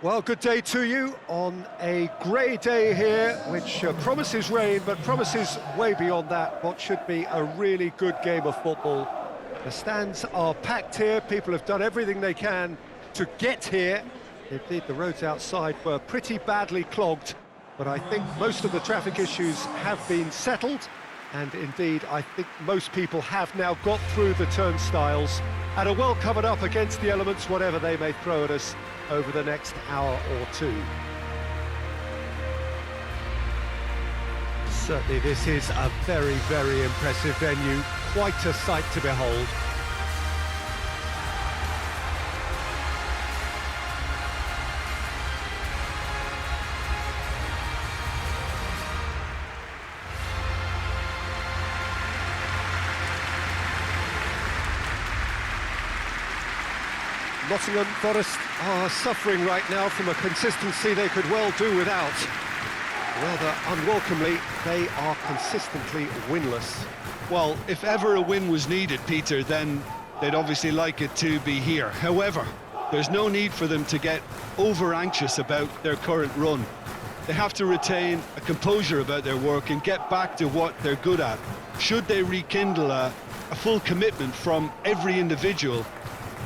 Well, good day to you on a grey day here, which promises rain, but promises way beyond that. What should be a really good game of football. The stands are packed here. People have done everything they can to get here. Indeed, the roads outside were pretty badly clogged, but I think most of the traffic issues have been settled. And indeed, I think most people have now got through the turnstiles and are well covered up against the elements, whatever they may throw at us over the next hour or two. Certainly this is a very, very impressive venue, quite a sight to behold. Nottingham Forest are suffering right now from a consistency they could well do without. Rather unwelcomely, they are consistently winless. Well, if ever a win was needed, Peter, then they'd obviously like it to be here. However, there's no need for them to get over-anxious about their current run. They have to retain a composure about their work and get back to what they're good at. Should they rekindle a full commitment from every individual,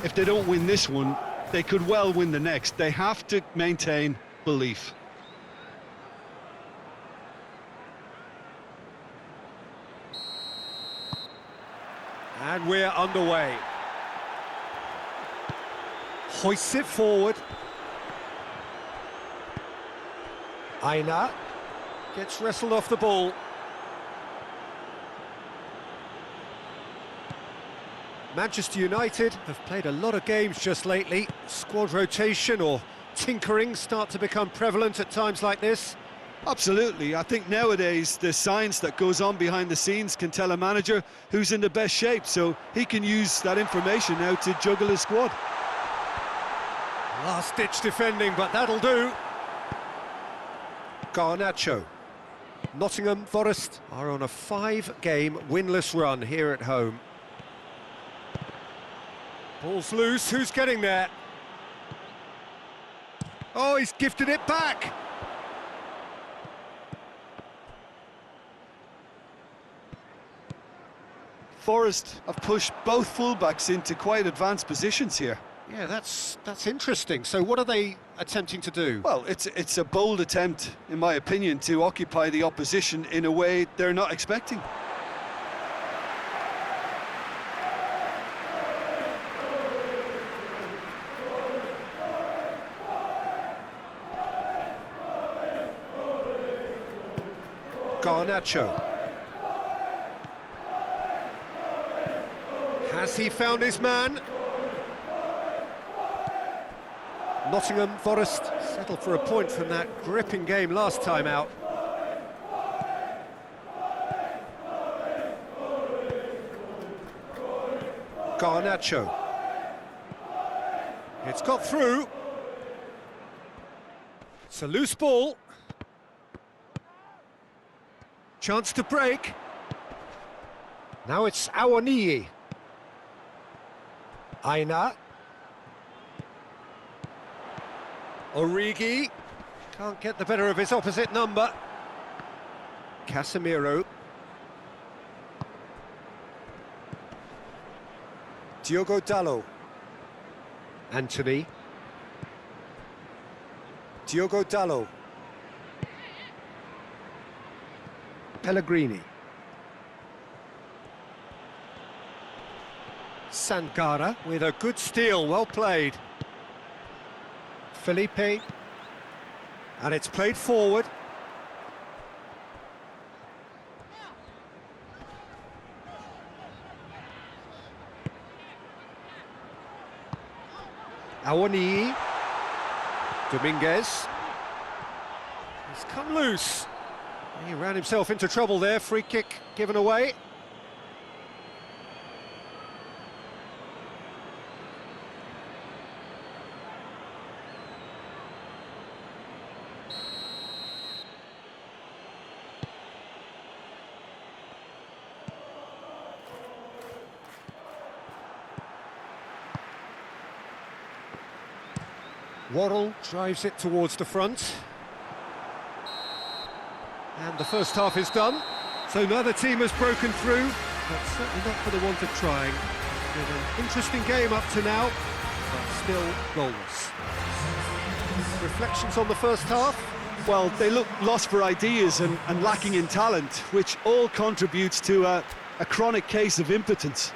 if they don't win this one, they could well win the next. They have to maintain belief. And we're underway. Hoists it forward. Aina gets wrestled off the ball. Manchester United have played a lot of games just lately. Squad rotation or tinkering start to become prevalent at times like this. Absolutely. I think nowadays the science that goes on behind the scenes can tell a manager who's in the best shape, so he can use that information now to juggle his squad. Last-ditch defending, but that'll do. Garnacho. Nottingham Forest are on a 5-game winless run here at home. Ball's loose, who's getting there? Oh, he's gifted it back! Forest have pushed both fullbacks into quite advanced positions here. Yeah, that's interesting. So what are they attempting to do? Well, it's a bold attempt, in my opinion, to occupy the opposition in a way they're not expecting. Garnacho. Has he found his man? Nottingham Forest settled for a point from that gripping game last time out. Garnacho. It's got through. It's a loose ball. Chance to break. Now it's Awoniyi. Aina. Origi. Can't get the better of his opposite number. Casemiro. Diogo Dalot. Anthony. Diogo Dalot. Pellegrini. Sangara with a good steal, well played. Felipe. And it's played forward. Awoniyi. Dominguez. He's come loose. He ran himself into trouble there, free kick given away. Worrell drives it towards the front. And the first half is done. So neither team has broken through, but certainly not for the want of trying. It's been an interesting game up to now, but still goalless. Reflections on the first half? Well, they look lost for ideas and lacking in talent, which all contributes to a chronic case of impotence.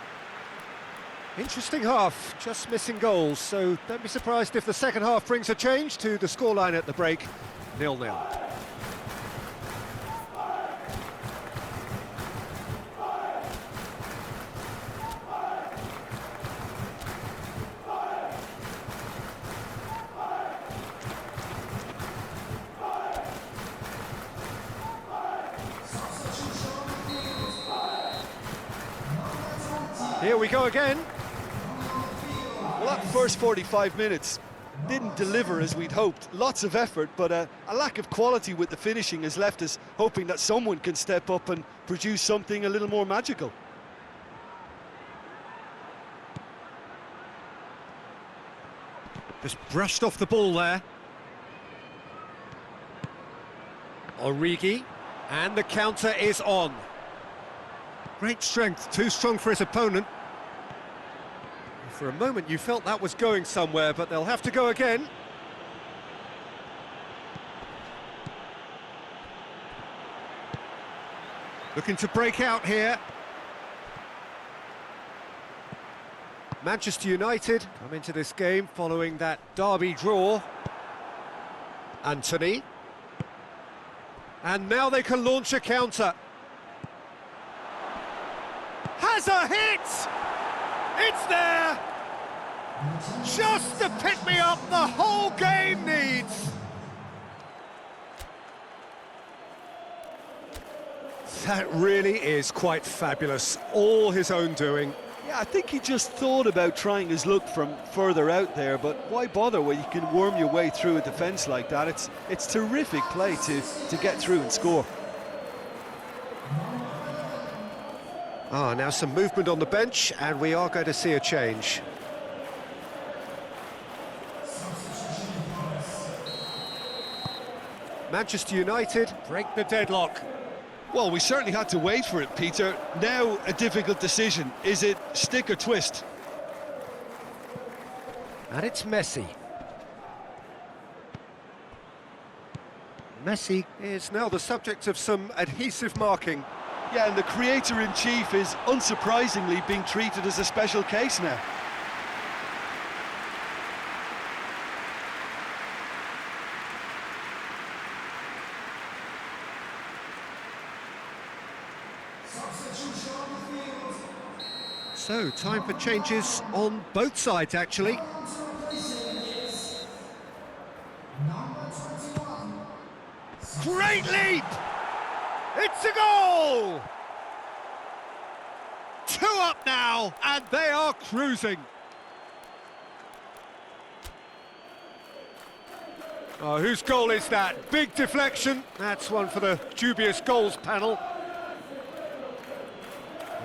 Interesting half, just missing goals, so don't be surprised if the second half brings a change to the scoreline at the break, 0-0. Here we go again. Well, that first 45 minutes didn't deliver as we'd hoped. Lots of effort, but a lack of quality with the finishing has left us hoping that someone can step up and produce something a little more magical. Just brushed off the ball there. Origi, and the counter is on. Great strength, too strong for his opponent. For a moment you felt that was going somewhere, but they'll have to go again. Looking to break out here. Manchester United come into this game following that derby draw. Anthony. And now they can launch a counter. Has a hit! It's there! Just the pick-me-up the whole game needs! That really is quite fabulous, all his own doing. Yeah, I think he just thought about trying his luck from further out there, but why bother when you can worm your way through a defence like that? It's terrific play to get through and score. Now some movement on the bench, and we are going to see a change. Manchester United break the deadlock. Well, we certainly had to wait for it, Peter. Now a difficult decision. Is it stick or twist? And it's Messi. Messi is now the subject of some adhesive marking. Yeah, and the creator-in-chief is unsurprisingly being treated as a special case now. So, time for changes on both sides, actually. Great leap! It's a goal! 2 up now, and they are cruising. Oh, whose goal is that? Big deflection. That's one for the dubious goals panel.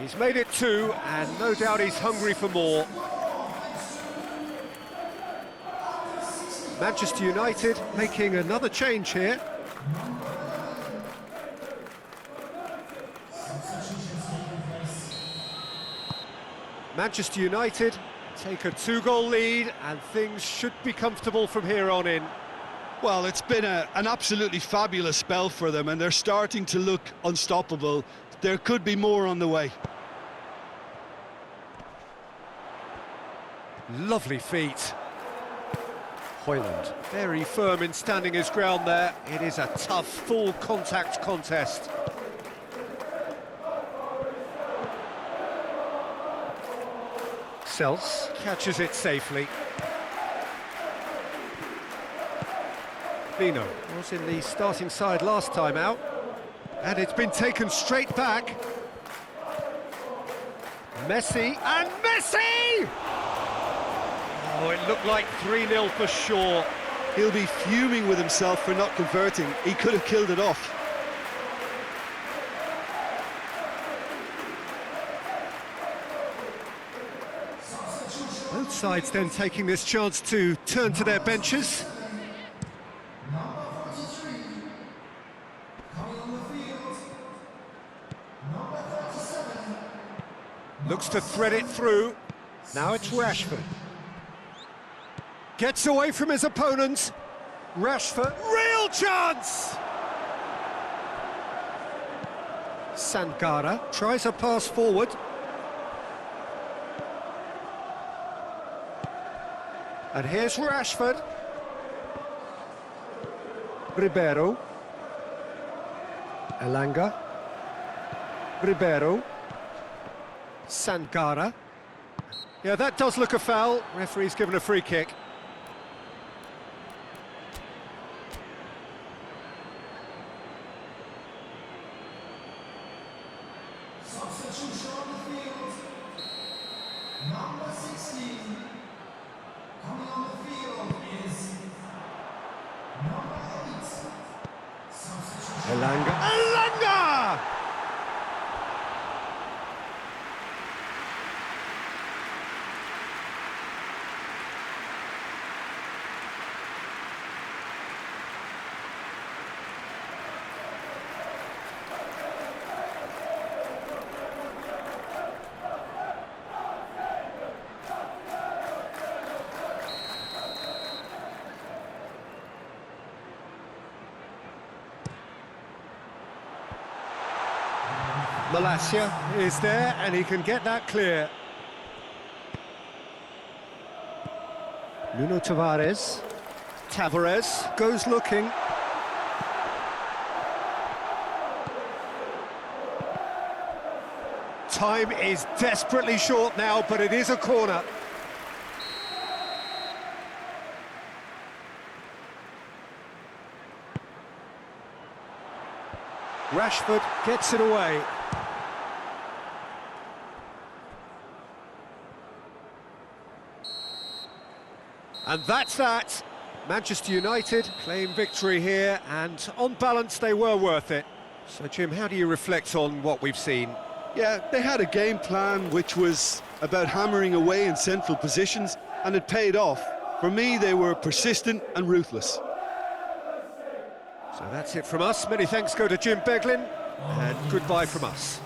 He's made it 2, and no doubt he's hungry for more. Manchester United making another change here. Manchester United take a 2-goal lead, and things should be comfortable from here on in. Well, it's been an absolutely fabulous spell for them, and they're starting to look unstoppable. There could be more on the way. Lovely feet. Højlund, very firm in standing his ground there. It is a tough, full-contact contest. Sels catches it safely. Vino was in the starting side last time out, and it's been taken straight back. Messi, and Messi! Oh, it looked like 3-0 for sure. He'll be fuming with himself for not converting. He could have killed it off. Both sides then taking this chance to turn to their benches. Looks to thread it through. Now it's Rashford. Gets away from his opponent. Rashford, real chance! Sankara tries a pass forward. And here's Rashford. Ribeiro. Elanga. Ribeiro. Sankara. Yeah, that does look a foul. Referee's given a free kick. Substitution on the field. Number 16. Coming on the field is number 8. Substitution. Elanga. Elanga! Malacia is there and he can get that clear. Nuno Tavares. Tavares goes looking. Time is desperately short now, but it is a corner. Rashford gets it away. And that's that. Manchester United claim victory here, and on balance they were worth it. So Jim, how do you reflect on what we've seen? Yeah, they had a game plan which was about hammering away in central positions, and it paid off. For me, they were persistent and ruthless. So that's it from us. Many thanks go to Jim Beglin, and goodbye from us.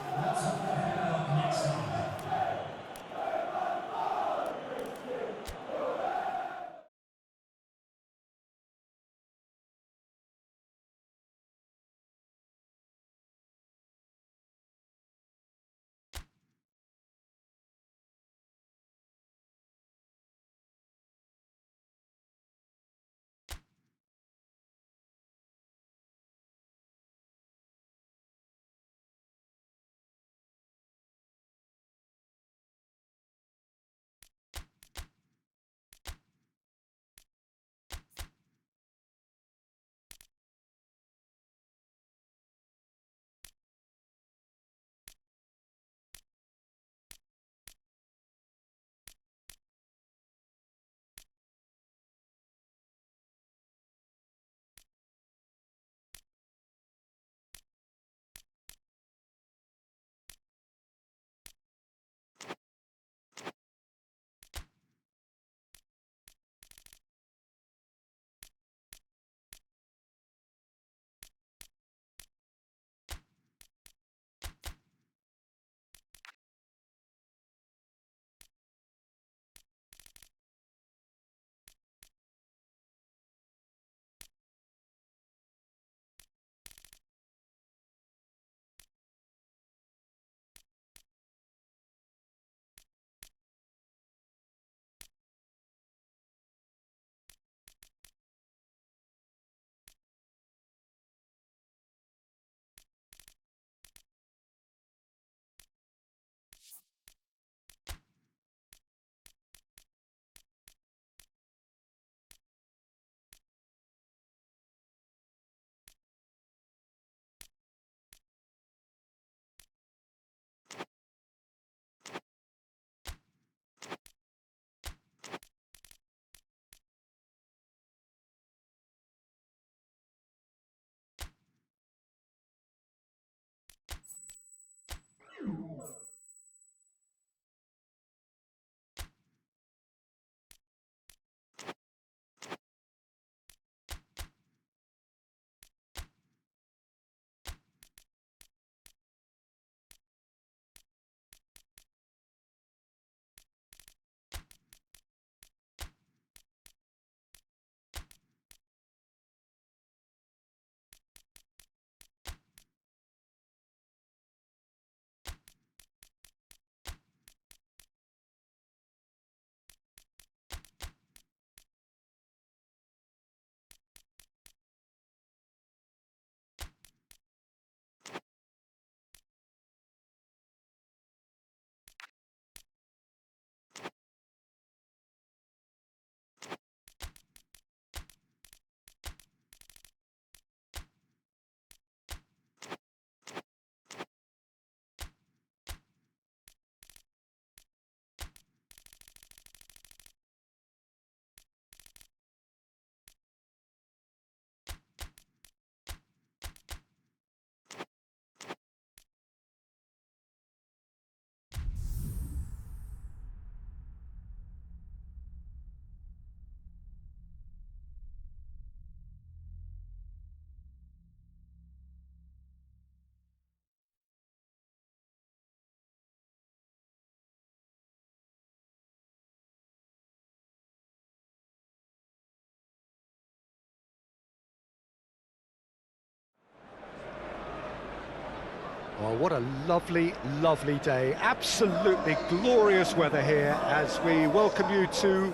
Well, what a lovely, lovely day. Absolutely glorious weather here as we welcome you to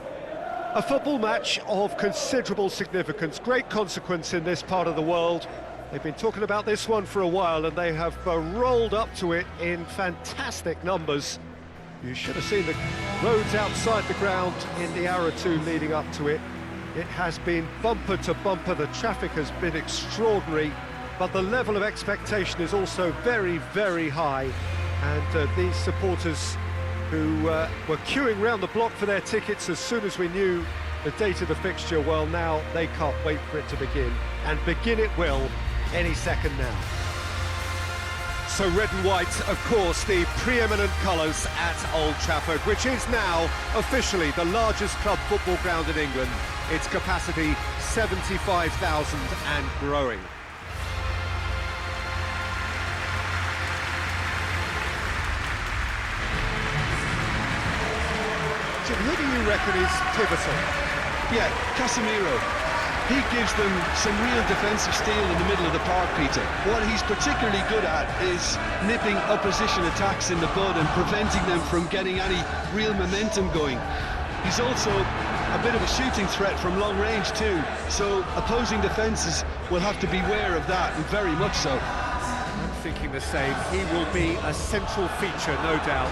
a football match of considerable significance, great consequence in this part of the world. They've been talking about this one for a while and they have rolled up to it in fantastic numbers. You should have seen the roads outside the ground in the hour or two leading up to it. It has been bumper to bumper, the traffic has been extraordinary, but the level of expectation is also very, very high. And these supporters who were queuing round the block for their tickets as soon as we knew the date of the fixture, well, now they can't wait for it to begin. And begin it will any second now. So red and white, of course, the preeminent colours at Old Trafford, which is now officially the largest club football ground in England. Its capacity 75,000 and growing. Jim, who do you reckon is pivotal? Yeah, Casemiro. He gives them some real defensive steel in the middle of the park, Peter. What he's particularly good at is nipping opposition attacks in the bud and preventing them from getting any real momentum going. He's also a bit of a shooting threat from long range too, so opposing defences will have to beware of that, and very much so. I'm thinking the same. He will be a central feature, no doubt.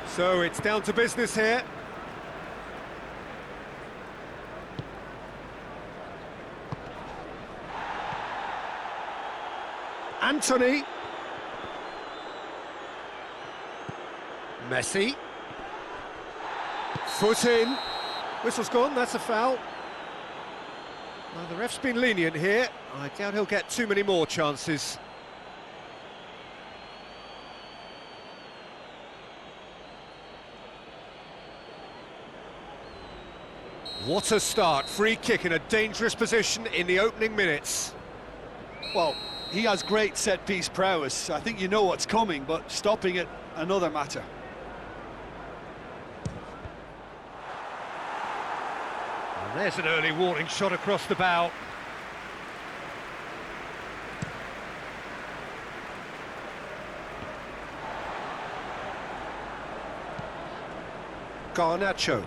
So it's down to business here. Anthony. Messi. Foot in. Whistle's gone, that's a foul. Well, the ref's been lenient here. I doubt he'll get too many more chances. What a start, free kick in a dangerous position in the opening minutes. Well, he has great set-piece prowess. I think you know what's coming, but stopping it, another matter. And there's an early warning shot across the bow. Garnacho.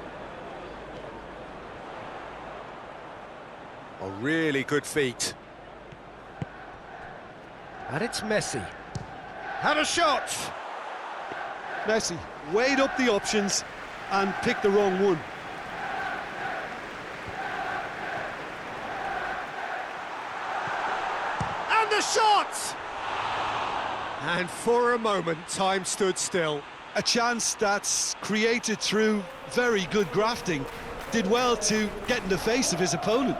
Oh, really good feet. And it's Messi. Had a shot! Messi weighed up the options and picked the wrong one. And the shot! And for a moment, time stood still. A chance that's created through very good grafting. Did well to get in the face of his opponent.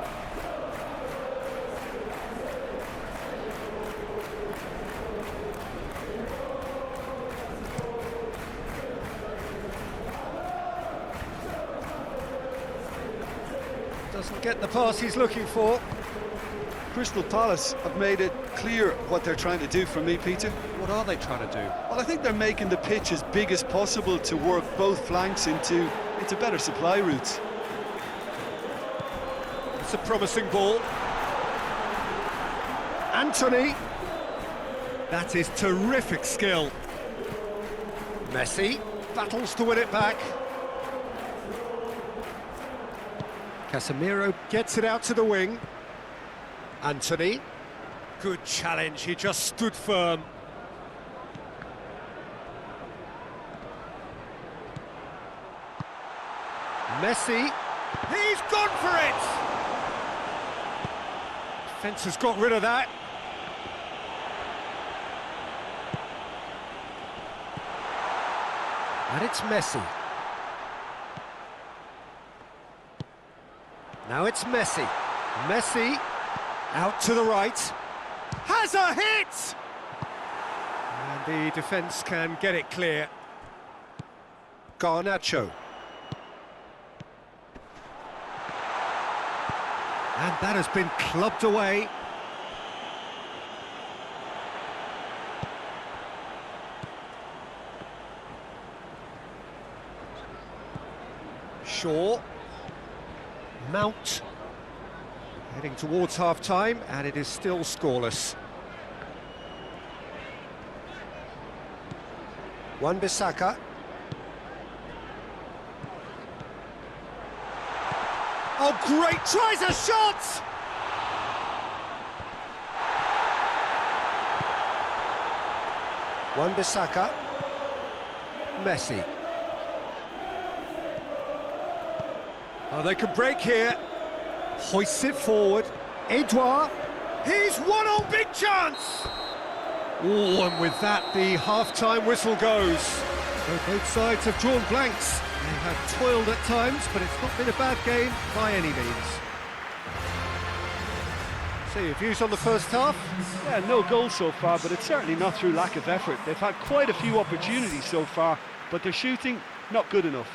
Doesn't get the pass he's looking for. Crystal Palace have made it clear what they're trying to do for me, Peter. What are they trying to do? Well, I think they're making the pitch as big as possible to work both flanks into better supply routes. It's a promising ball. Anthony. That is terrific skill. Messi battles to win it back. Casemiro gets it out to the wing. Anthony. Good challenge, he just stood firm. Messi. He's gone for it! Defence has got rid of that. And it's Messi. Now it's Messi. Messi out to the right. Has a hit! And the defence can get it clear. Garnacho. And that has been clubbed away. Shaw. Mount. Heading towards half-time, and it is still scoreless. Wan-Bissaka. Oh, great! Tries a shot! Wan-Bissaka. Messi. Oh, they can break here. Hoists it forward. Edouard. He's one on, big chance! Oh, and with that, the half-time whistle goes. So both sides have drawn blanks. They have toiled at times, but it's not been a bad game by any means. So your views on the first half? Yeah, no goals so far, but it's certainly not through lack of effort. They've had quite a few opportunities so far, but their shooting, not good enough.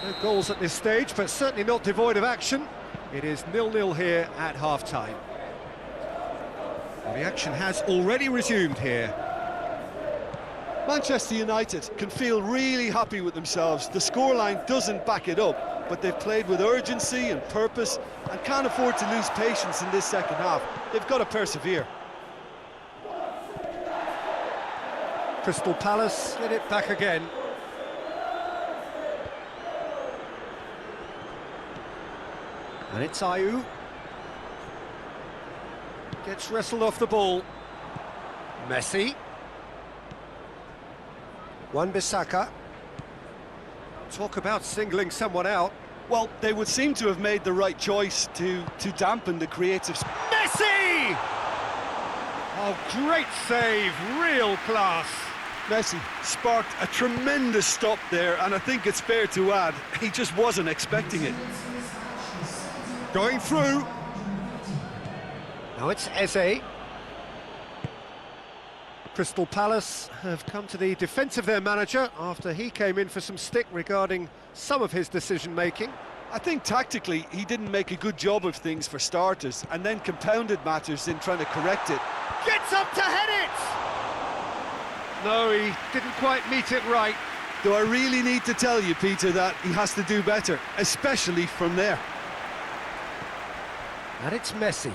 No goals at this stage, but certainly not devoid of action. It is 0-0 here at half-time. Well, the action has already resumed here. Manchester United can feel really happy with themselves. The scoreline doesn't back it up, but they've played with urgency and purpose and can't afford to lose patience in this second half. They've got to persevere. Crystal Palace get it back again. And it's Ayew. Gets wrestled off the ball. Messi. Wan-Bissaka. Talk about singling someone out. Well, they would seem to have made the right choice to dampen the creative... Messi! Oh, great save, real class. Messi sparked a tremendous stop there, and I think it's fair to add, he just wasn't expecting it. Going through. Now it's Eze. Crystal Palace have come to the defence of their manager after he came in for some stick regarding some of his decision-making. I think tactically he didn't make a good job of things for starters, and then compounded matters in trying to correct it. Gets up to head it! No, he didn't quite meet it right. Do I really need to tell you, Peter, that he has to do better, especially from there? And it's Messi.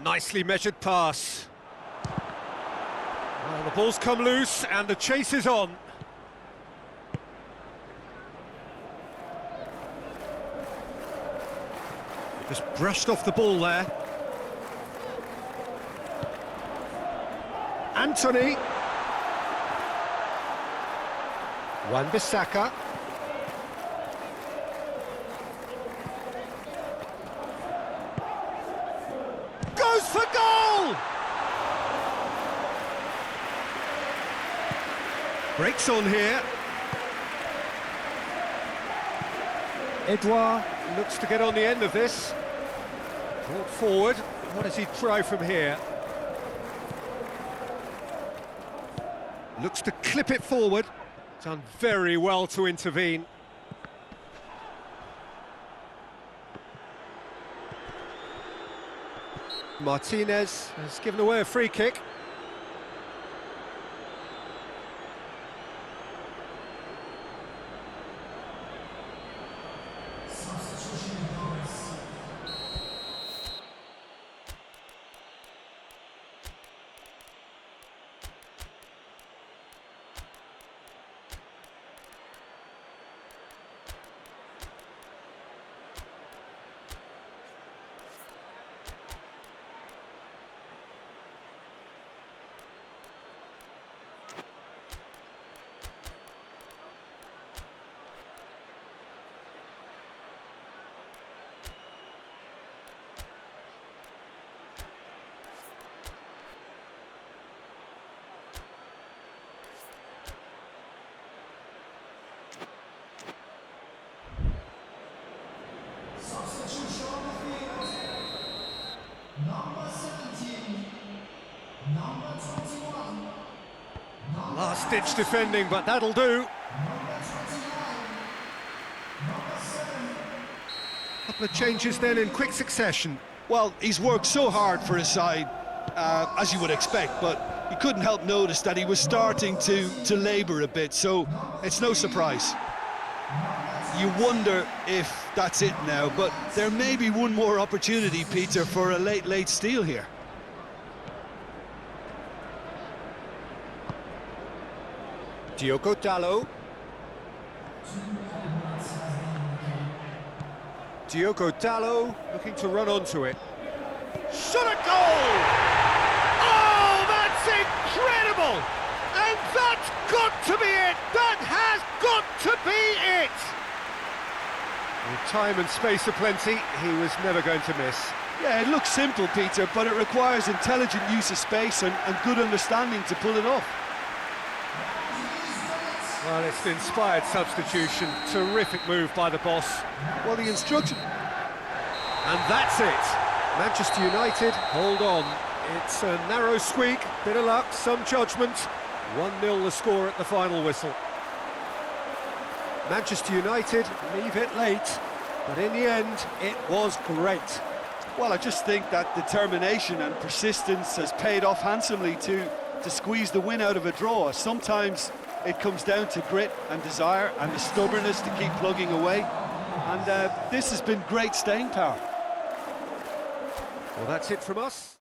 Nicely measured pass. Well, the ball's come loose and the chase is on. Just brushed off the ball there. Anthony. Wan-Bissaka. Goes for goal! Breaks on here. Edouard looks to get on the end of this. Brought forward. What does he try from here? Looks to clip it forward. Done very well to intervene. Martinez has given away a free kick. Substitution on the field. Number 17. Number 21. Last-ditch defending, but that'll do. Number 29. Number 7. Couple of changes then in quick succession. Well, he's worked so hard for his side. as you would expect, but you couldn't help notice that he was starting to labour a bit, so it's no surprise. You wonder if that's it now, but there may be one more opportunity, Peter, for a late steal here. Diogo Dalot. Diogo Dalot looking to run onto it. Shot a goal! Oh, that's incredible! And that's got to be it! That has got to be it! With time and space aplenty, he was never going to miss. Yeah, it looks simple, Peter, but it requires intelligent use of space and good understanding to pull it off. Well, it's an inspired substitution. Terrific move by the boss. Well, the instruction... And that's it. Manchester United, hold on. It's a narrow squeak, bit of luck, some judgment. 1-0 the score at the final whistle. Manchester United leave it late, but in the end, it was great. Well, I just think that determination and persistence has paid off handsomely to squeeze the win out of a draw. Sometimes it comes down to grit and desire and the stubbornness to keep plugging away. And this has been great staying power. Well, that's it from us.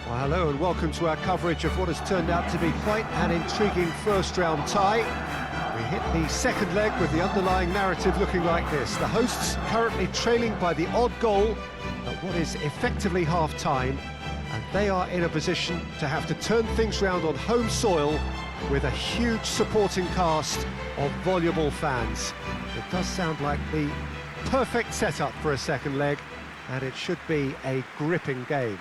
Well, hello and welcome to our coverage of what has turned out to be quite an intriguing first-round tie. We hit the second leg with the underlying narrative looking like this. The hosts currently trailing by the odd goal at what is effectively half-time, and they are in a position to have to turn things round on home soil with a huge supporting cast of voluble fans. It does sound like the perfect setup for a second leg, and it should be a gripping game.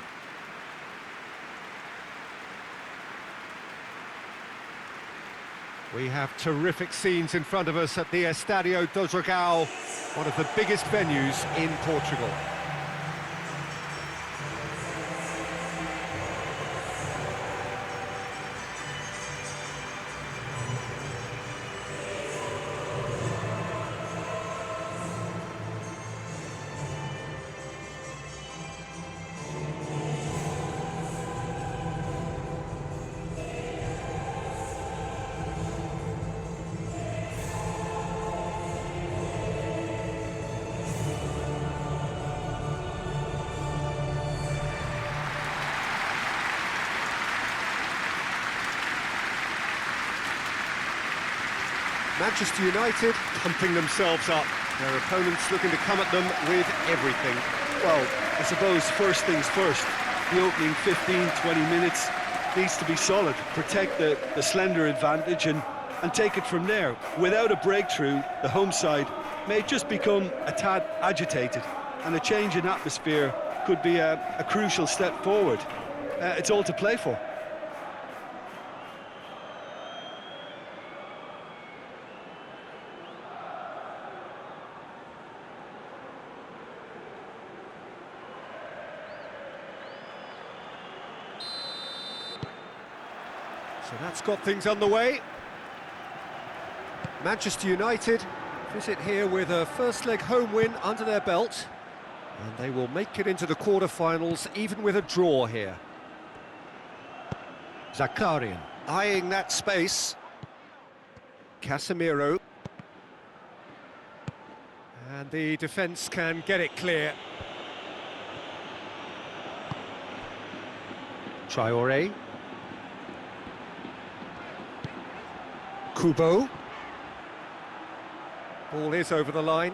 We have terrific scenes in front of us at the Estadio do Dragão, one of the biggest venues in Portugal. Manchester United pumping themselves up. Their opponents looking to come at them with everything. Well, I suppose first things first. The opening 15, 20 minutes needs to be solid. Protect the slender advantage and take it from there. Without a breakthrough, the home side may just become a tad agitated, and a change in atmosphere could be a crucial step forward. It's all to play for. So that's got things underway. Manchester United visit here with a first leg home win under their belt, and they will make it into the quarter-finals even with a draw here. Zakarian eyeing that space. Casemiro. And the defence can get it clear. Traoré. Kubo. Ball is over the line.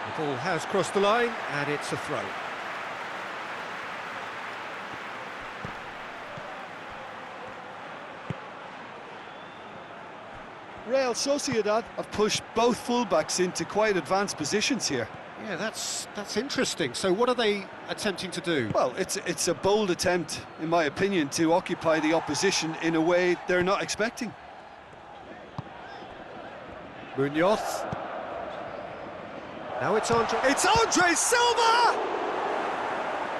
The ball has crossed the line, and it's a throw. Real Sociedad have pushed both fullbacks into quite advanced positions here. Yeah, that's interesting. So what are they attempting to do? Well, it's a bold attempt, in my opinion, to occupy the opposition in a way they're not expecting. Munoz. Now it's Andre Silva!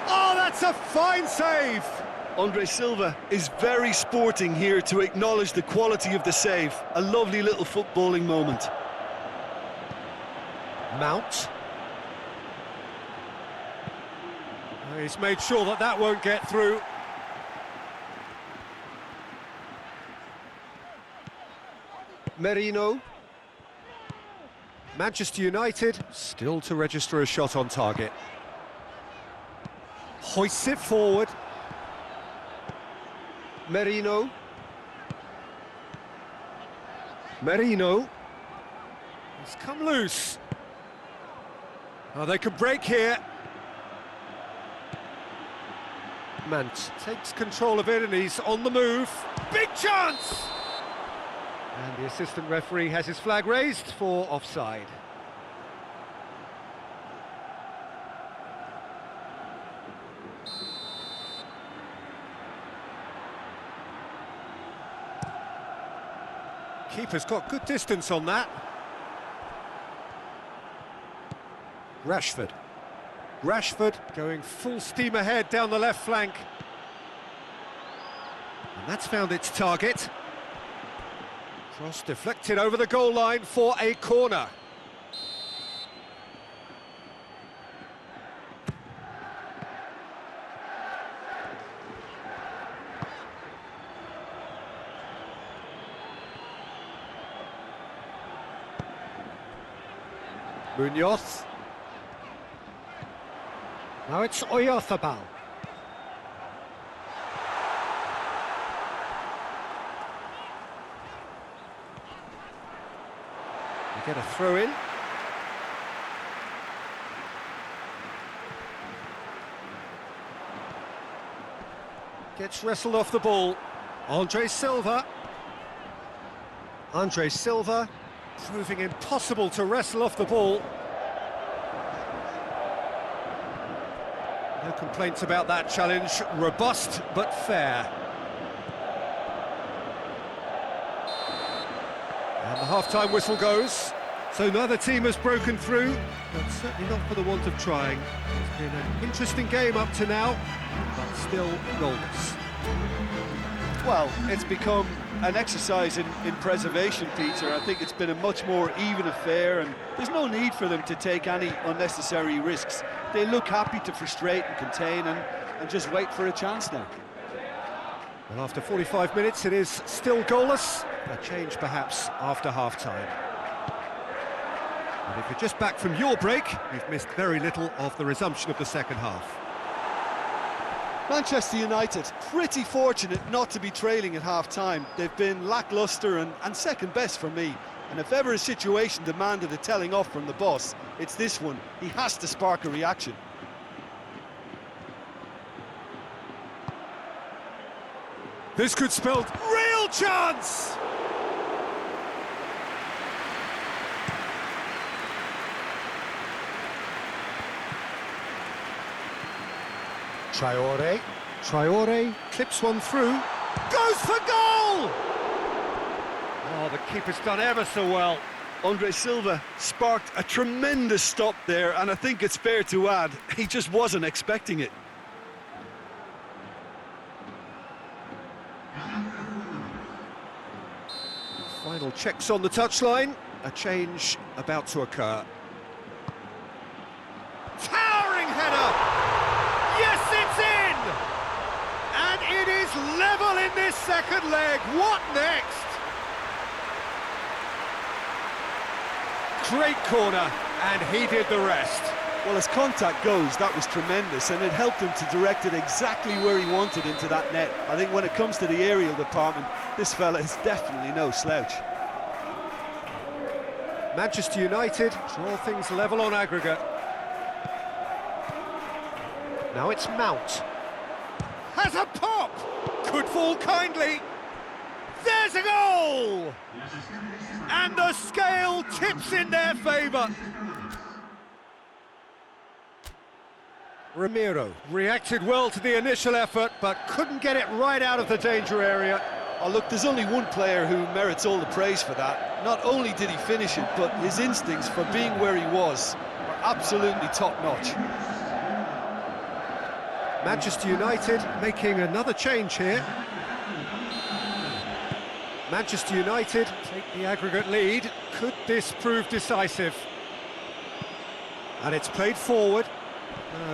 Oh, that's a fine save! Andre Silva is very sporting here to acknowledge the quality of the save. A lovely little footballing moment. Mount. He's made sure that that won't get through. Merino. Manchester United still to register a shot on target. Hoists it forward. Merino. Merino. He's come loose. Oh, they could break here. Mant takes control of it and he's on the move. Big chance! And the assistant referee has his flag raised for offside. Keeper's got good distance on that. Rashford going full steam ahead down the left flank. And that's found its target. Cross deflected over the goal line for a corner. Munoz. Now it's Oyarzabal. They get a throw in. Gets wrestled off the ball. Andre Silva, proving impossible to wrestle off the ball. No complaints about that challenge. Robust but fair. And the half-time whistle goes. So neither team has broken through, but certainly not for the want of trying. It's been an interesting game up to now, but still goalless. Well, it's become an exercise in preservation, Peter. I think it's been a much more even affair, and there's no need for them to take any unnecessary risks. They look happy to frustrate and contain and just wait for a chance now. Well, after 45 minutes, it is still goalless. A change, perhaps, after half-time. And if you're just back from your break, you've missed very little of the resumption of the second half. Manchester United, pretty fortunate not to be trailing at half-time. They've been lacklustre and second best for me. And if ever a situation demanded a telling off from the boss, it's this one. He has to spark a reaction. This could spell real chance! Traore clips one through, goes for goal! Oh, the keeper's done ever so well. Andre Silva sparked a tremendous stop there, and I think it's fair to add, he just wasn't expecting it. Final checks on the touchline, a change about to occur. Towering header! Yes, it's in! And it is level in this second leg. What next? Great corner, and he did the rest. Well, as contact goes, that was tremendous, and it helped him to direct it exactly where he wanted into that net. I think when it comes to the aerial department, this fella is definitely no slouch. Manchester United draw things level on aggregate. Now it's Mount. Has a pop! Could fall kindly. There's a goal! And the scale tips in their favour. Ramiro reacted well to the initial effort, but couldn't get it right out of the danger area. Oh, look, there's only one player who merits all the praise for that. Not only did he finish it, but his instincts for being where he was were absolutely top-notch. Manchester United making another change here. Manchester United take the aggregate lead. Could this prove decisive? And it's played forward.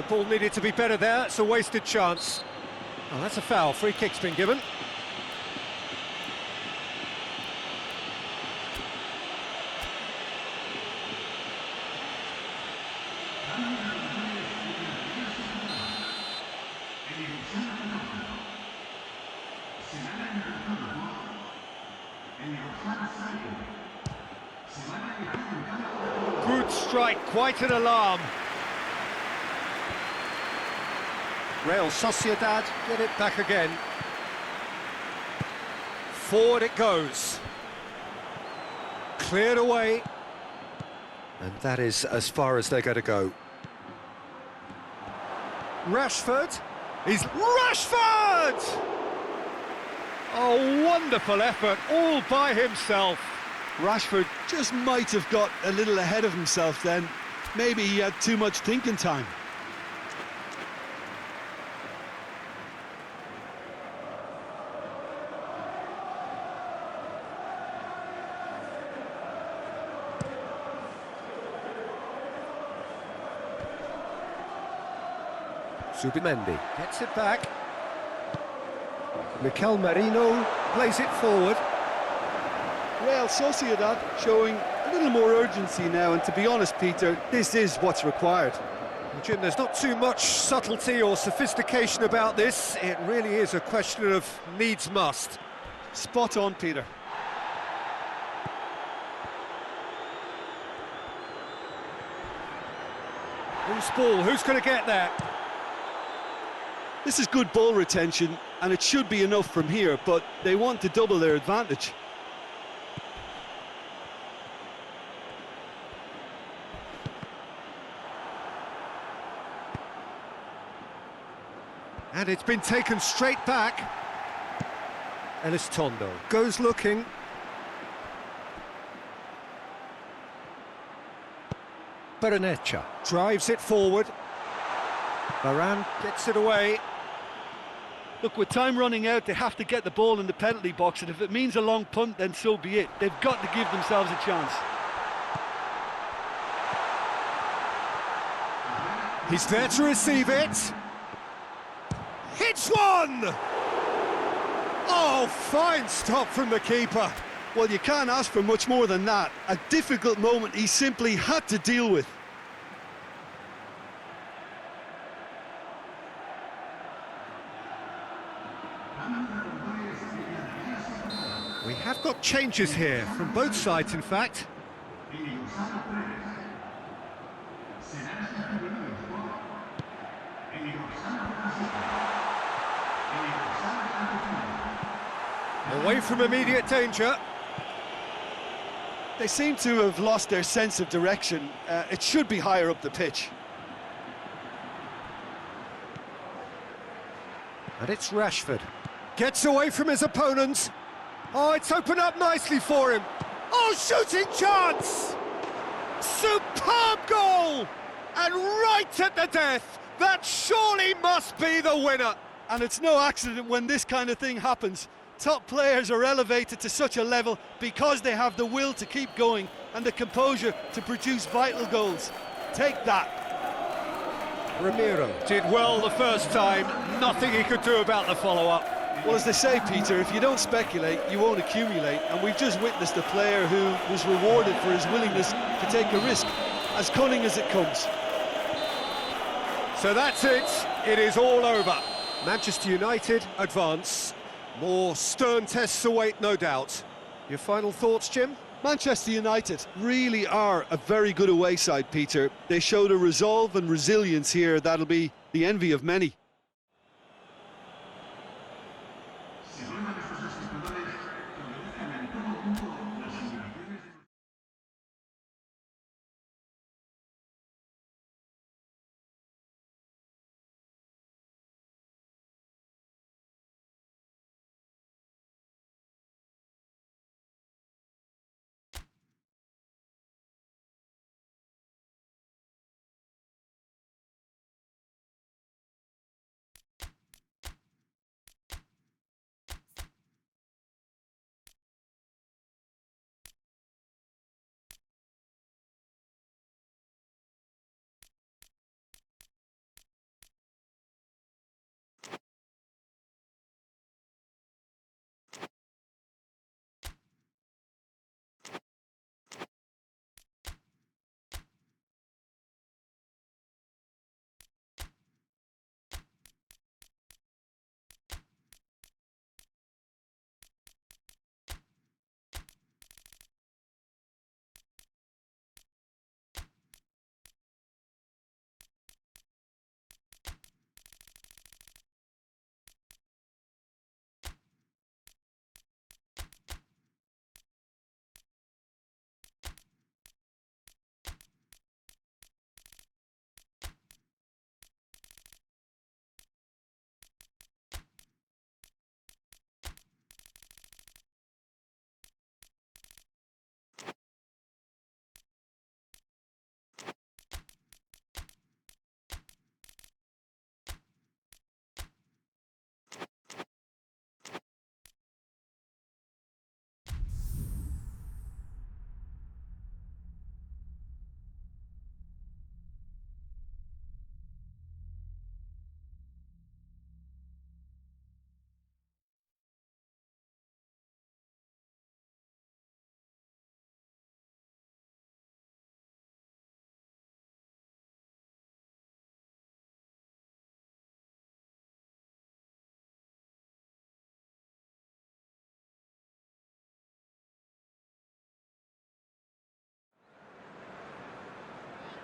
Ball needed to be better there. It's a wasted chance. Oh, that's a foul. Free kick's been given. Good strike, quite an alarm. Real Sociedad get it back again. Forward it goes. Cleared away. And that is as far as they're going to go. Rashford. He's Rashford! Oh, wonderful effort, all by himself. Rashford just might have got a little ahead of himself then. Maybe he had too much thinking time. Zubimendi gets it back. Mikel Merino plays it forward. Real Sociedad showing a little more urgency now, and to be honest, Peter, this is what's required. Jim, there's not too much subtlety or sophistication about this. It really is a question of needs must. Spot on, Peter. Who's ball? Who's going to get that? This is good ball retention, and it should be enough from here, but they want to double their advantage. And it's been taken straight back. Elistondo goes looking. Berenecha drives it forward. Varane gets it away. Look, with time running out, they have to get the ball in the penalty box, and if it means a long punt, then so be it. They've got to give themselves a chance. He's there to receive it. Hits one! Oh, fine stop from the keeper. Well, you can't ask for much more than that. A difficult moment he simply had to deal with. We have got changes here, from both sides in fact. Away from immediate danger. They seem to have lost their sense of direction. It should be higher up the pitch. And it's Rashford. Gets away from his opponents. Oh, it's opened up nicely for him. Oh, shooting chance! Superb goal! And right at the death. That surely must be the winner. And it's no accident when this kind of thing happens. Top players are elevated to such a level because they have the will to keep going and the composure to produce vital goals. Take that. Ramiro did well the first time. Nothing he could do about the follow-up. Well, as they say, Peter, if you don't speculate, you won't accumulate. And we've just witnessed a player who was rewarded for his willingness to take a risk, as cunning as it comes. So that's it. It is all over. Manchester United advance. More stern tests await, no doubt. Your final thoughts, Jim? Manchester United really are a very good away side, Peter. They showed a resolve and resilience here that'll be the envy of many.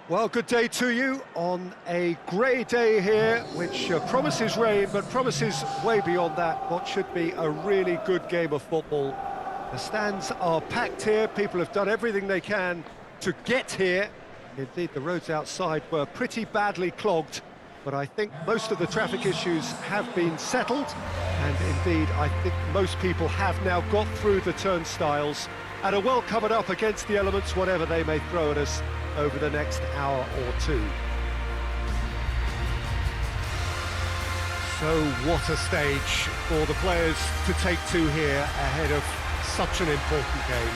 Well, good day to you on a grey day here, which promises rain, but promises way beyond that what should be a really good game of football. The stands are packed here, people have done everything they can to get here. Indeed, the roads outside were pretty badly clogged, but I think most of the traffic issues have been settled, and indeed, I think most people have now got through the turnstiles and are well covered up against the elements, whatever they may throw at us over the next hour or two. So what a stage for the players to take to here ahead of such an important game.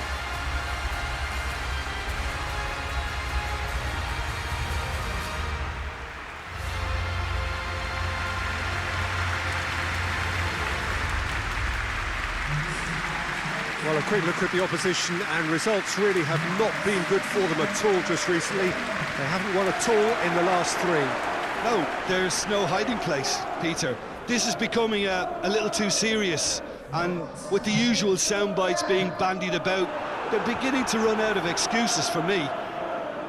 Well, a quick look at the opposition, and results really have not been good for them at all just recently. They haven't won at all in the last three. No, there's no hiding place, Peter. This is becoming a little too serious, and with the usual sound bites being bandied about, they're beginning to run out of excuses for me.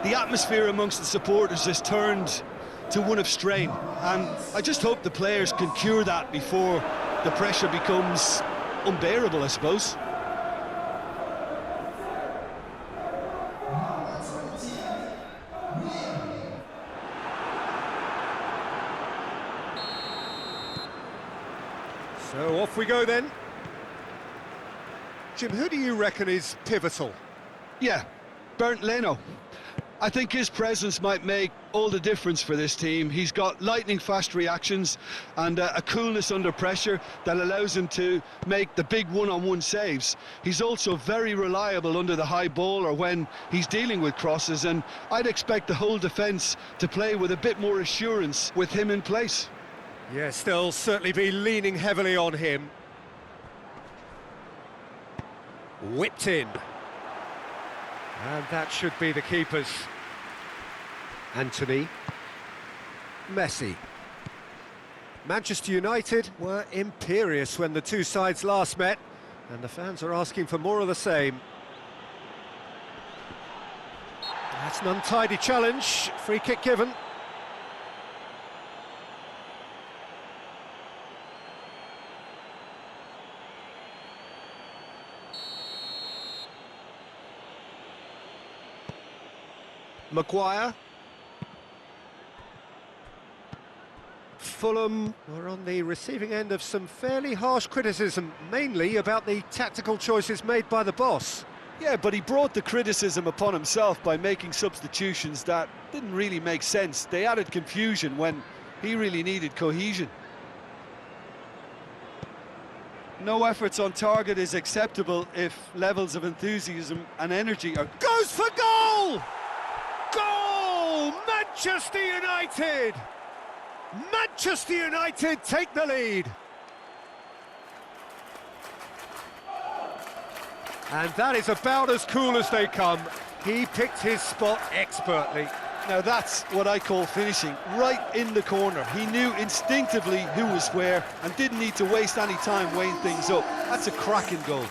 The atmosphere amongst the supporters has turned to one of strain, and I just hope the players can cure that before the pressure becomes unbearable, I suppose. So off we go then. Jim, who do you reckon is pivotal? Yeah, Bernd Leno. I think his presence might make all the difference for this team. He's got lightning-fast reactions and a coolness under pressure that allows him to make the big one-on-one saves. He's also very reliable under the high ball or when he's dealing with crosses, and I'd expect the whole defence to play with a bit more assurance with him in place. Yes, they'll certainly be leaning heavily on him. Whipped in. And that should be the keepers. Anthony. Messi. Manchester United were imperious when the two sides last met, and the fans are asking for more of the same. That's an untidy challenge. Free kick given. Maguire. Fulham were on the receiving end of some fairly harsh criticism, mainly about the tactical choices made by the boss. Yeah, but he brought the criticism upon himself by making substitutions that didn't really make sense. They added confusion when he really needed cohesion. No efforts on target is acceptable if levels of enthusiasm and energy are... Goes for goal! Goal! Manchester United! Manchester United take the lead. And that is about as cool as they come. He picked his spot expertly. Now that's what I call finishing, right in the corner. He knew instinctively who was where and didn't need to waste any time weighing things up. That's a cracking goal.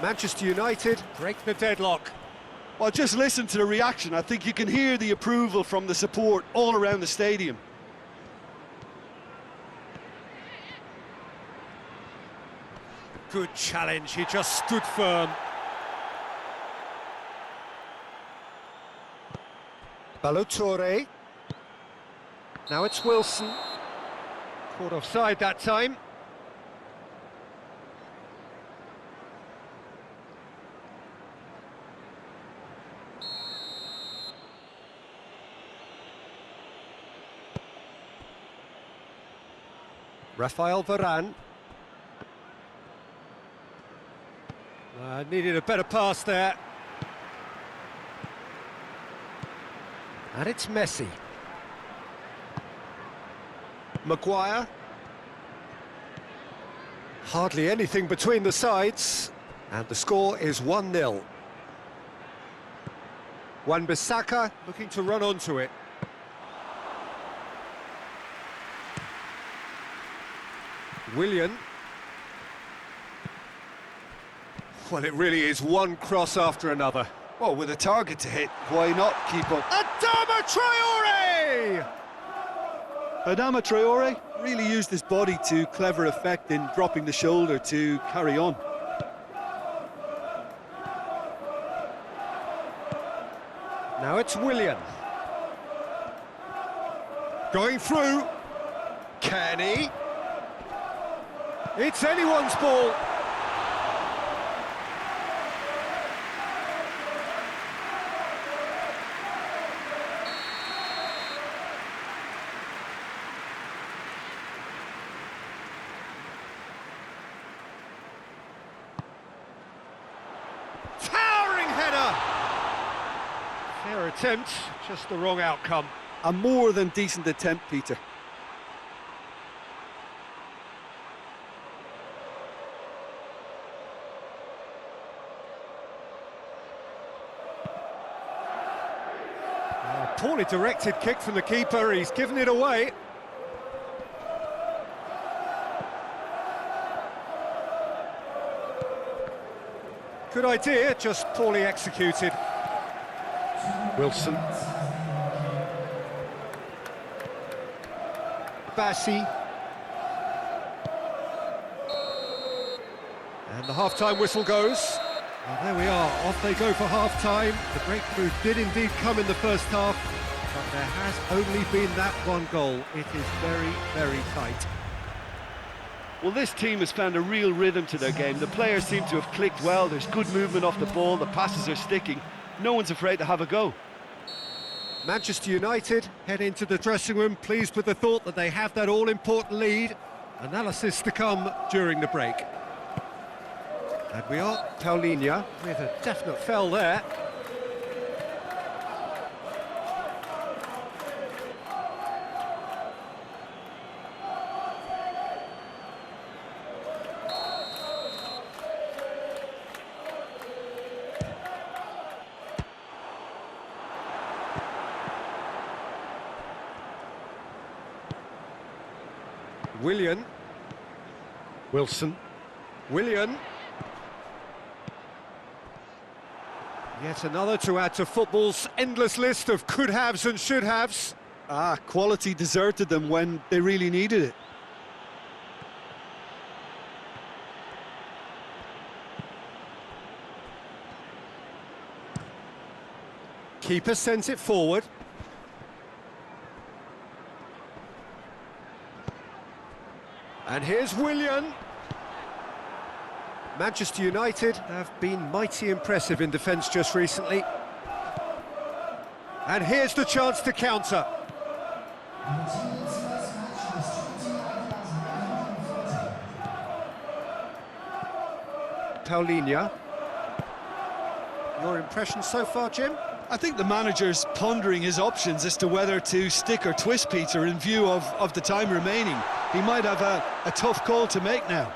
Manchester United break the deadlock. Well, just listen to the reaction. I think you can hear the approval from the support all around the stadium. Good challenge, he just stood firm. Balotore. Now it's Wilson. Caught offside that time. Rafael Varane. Needed a better pass there. And it's Messi. Maguire. Hardly anything between the sides. And the score is 1-0. Wan-Bissaka looking to run onto it. Willian. Well, it really is one cross after another. Well, with a target to hit, why not keep up? Adama Traore! Adama Traore really used his body to clever effect in dropping the shoulder to carry on. Now it's Willian. Going through. Kenny. It's anyone's ball. Towering header. Fair attempt, just the wrong outcome. A more than decent attempt, Peter. Poorly directed kick from the keeper, he's given it away. Good idea, just poorly executed. Wilson. Bassi. And the half-time whistle goes. Well, there we are, off they go for half-time. The breakthrough did indeed come in the first half, but there has only been that one goal. It is very, very tight. Well, this team has found a real rhythm to their game. The players seem to have clicked well. There's good movement off the ball. The passes are sticking. No one's afraid to have a go. Manchester United head into the dressing room pleased with the thought that they have that all-important lead. Analysis to come during the break. And we are Paulinho with a definite foul there. Willian. Wilson. Willian. Yet another to add to football's endless list of could-haves and should-haves. Quality deserted them when they really needed it. Keeper sends it forward. And here's Willian. Manchester United have been mighty impressive in defence just recently. And here's the chance to counter. Paulinho. Your impression so far, Jim? I think the manager's pondering his options as to whether to stick or twist, Peter, in view of the time remaining. He might have a tough call to make now.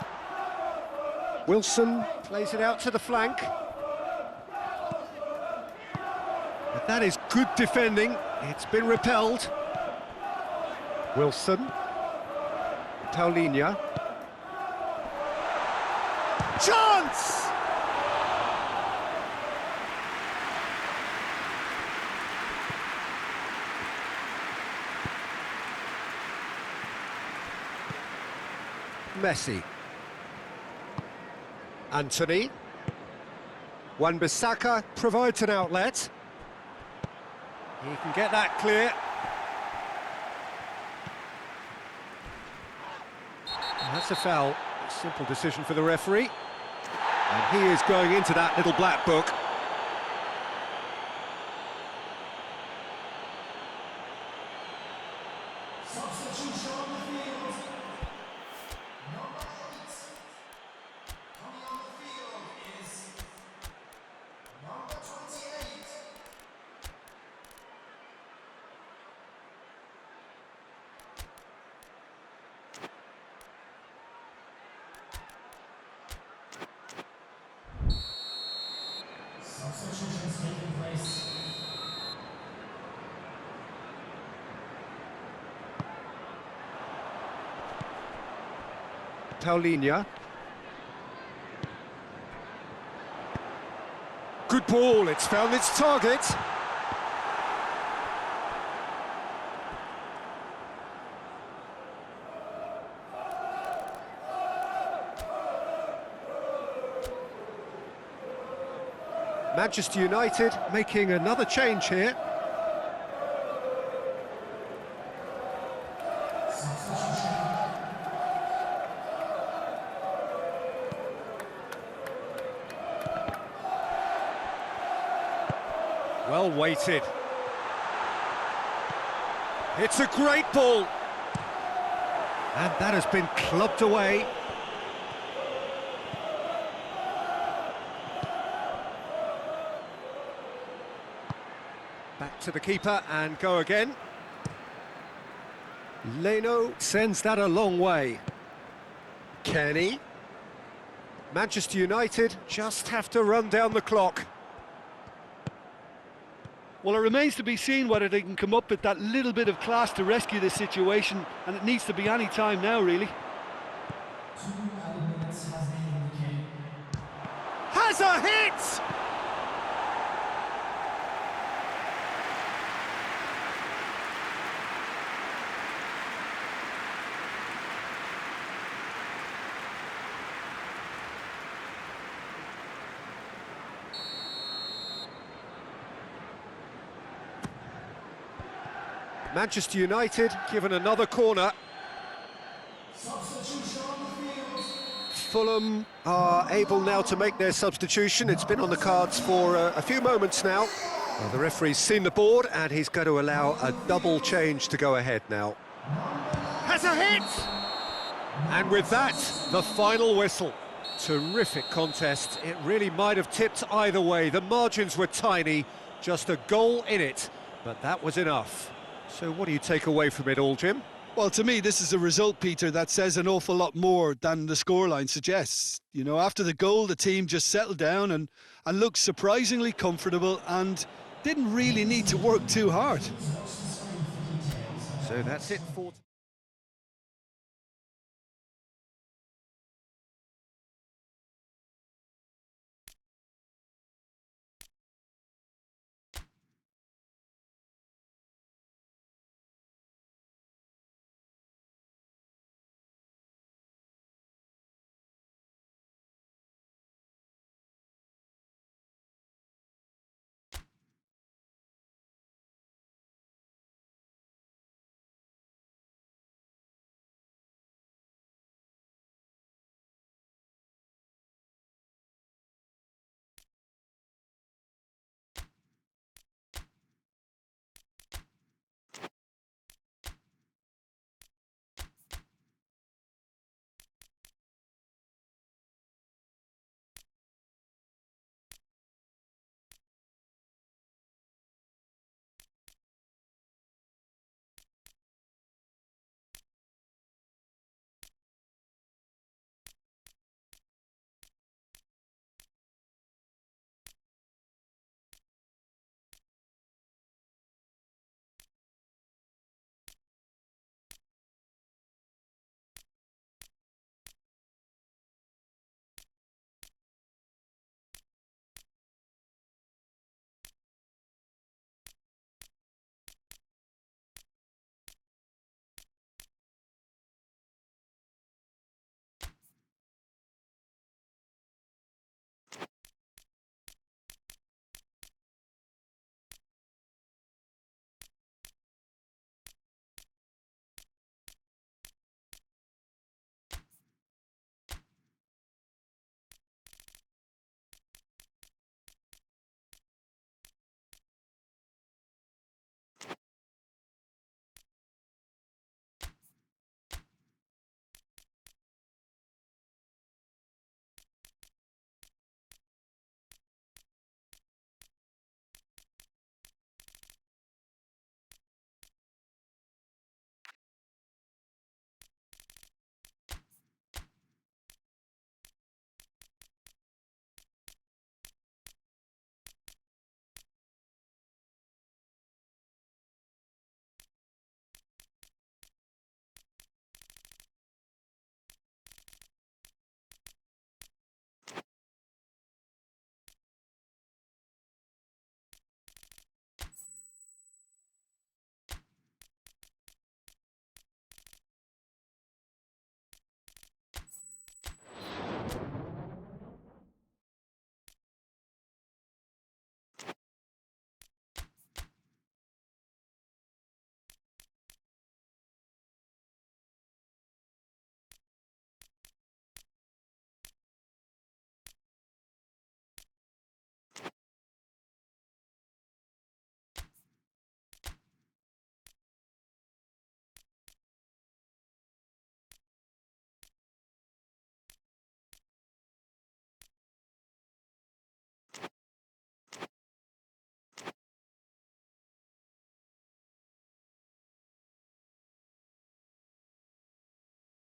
Wilson plays it out to the flank. But that is good defending. It's been repelled. Wilson. Paulinho. Chance! Messi. Anthony. Wan-Bissaka provides an outlet. He can get that clear. And that's a foul. Simple decision for the referee. And he is going into that little black book. Substitution on the field. Number 8. Coming on the field is number 28. Paulinho. Good ball, it's found its target. Manchester United making another change here. Well weighted. It's a great ball. And that has been clubbed away. Back to the keeper and go again. Leno sends that a long way. Kenny. Manchester United just have to run down the clock. Well, it remains to be seen whether they can come up with that little bit of class to rescue this situation, and it needs to be any time now, really. 2 added minutes has been indicated. Has a hit! Manchester United given another corner. Substitution on the field. Fulham are able now to make their substitution. It's been on the cards for a few moments now. Well, the referee's seen the board and he's going to allow a double change to go ahead now. Has a hit! And with that, the final whistle. Terrific contest. It really might have tipped either way. The margins were tiny, just a goal in it, but that was enough. So what do you take away from it all, Jim? Well, to me, this is a result, Peter, that says an awful lot more than the scoreline suggests. You know, after the goal, the team just settled down and looked surprisingly comfortable and didn't really need to work too hard. So that's it for...